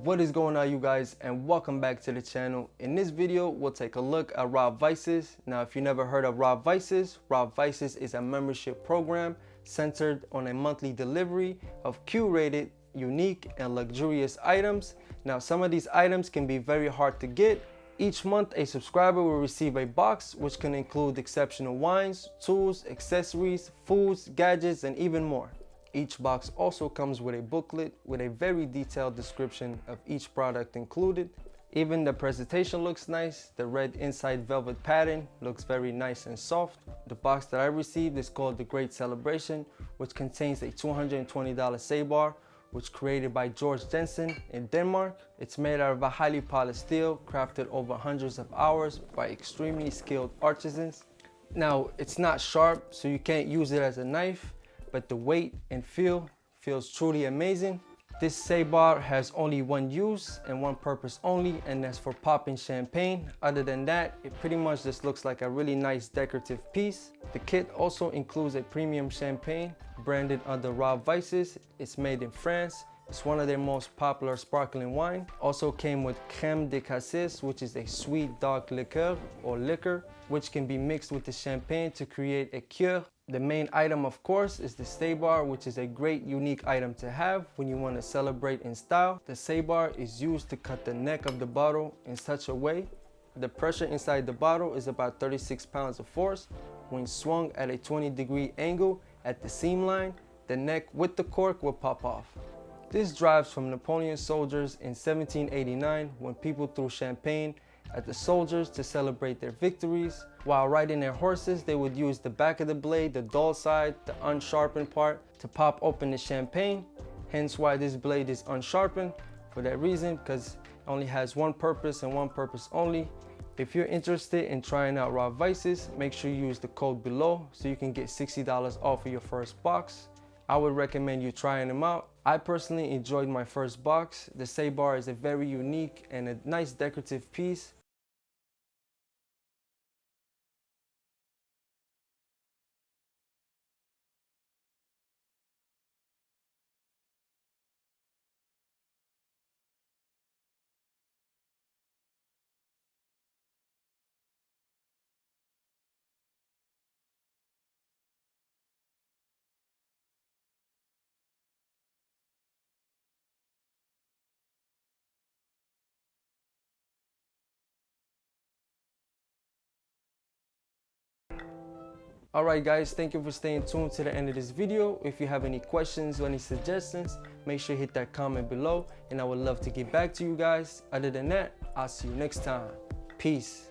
What is going on, you guys, and welcome back to the channel. In this video we'll take a look at Robb Vices. Now, if you never heard of Robb Vices is a membership program centered on a monthly delivery of curated, unique and luxurious items. Now, some of these items can be very hard to get. Each month a subscriber will receive a box which can include exceptional wines, tools, accessories, foods, gadgets and even more. Each box also comes with a booklet with a very detailed description of each product included. Even the presentation looks nice. The red inside velvet pattern looks very nice and soft. The box that I received is called the Great Celebration, which contains a $220 Sabar, which created by George Jenson in Denmark. It's made out of a highly polished steel, crafted over hundreds of hours by extremely skilled artisans. Now, it's not sharp, so you can't use it as a knife, but the weight and feel feels truly amazing. This Sabar has only one use and one purpose only, and that's for popping champagne. Other than that, it pretty much just looks like a really nice decorative piece. The kit also includes a premium champagne branded under Robb Vices. It's made in France. It's one of their most popular sparkling wine. Also came with crème de cassis, which is a sweet dark liqueur or liquor, which can be mixed with the champagne to create a cure. The main item, of course, is the Sabar, which is a great unique item to have when you want to celebrate in style. The Sabar is used to cut the neck of the bottle in such a way. The pressure inside the bottle is about 36 pounds of force. When swung at a 20-degree angle at the seam line, the neck with the cork will pop off. This derives from Napoleon's soldiers in 1789, when people threw champagne at the soldiers to celebrate their victories. While riding their horses, they would use the back of the blade, the dull side, the unsharpened part, to pop open the champagne. Hence why this blade is unsharpened, for that reason, because it only has one purpose and one purpose only. If you're interested in trying out Robb Vices, make sure you use the code below so you can get $60 off of your first box. I would recommend you trying them out. I personally enjoyed my first box. The Sabar is a very unique and a nice decorative piece. Alright guys, thank you for staying tuned to the end of this video. If you have any questions or any suggestions, make sure you hit that comment below and I would love to get back to you guys. Other than that, I'll see you next time. Peace.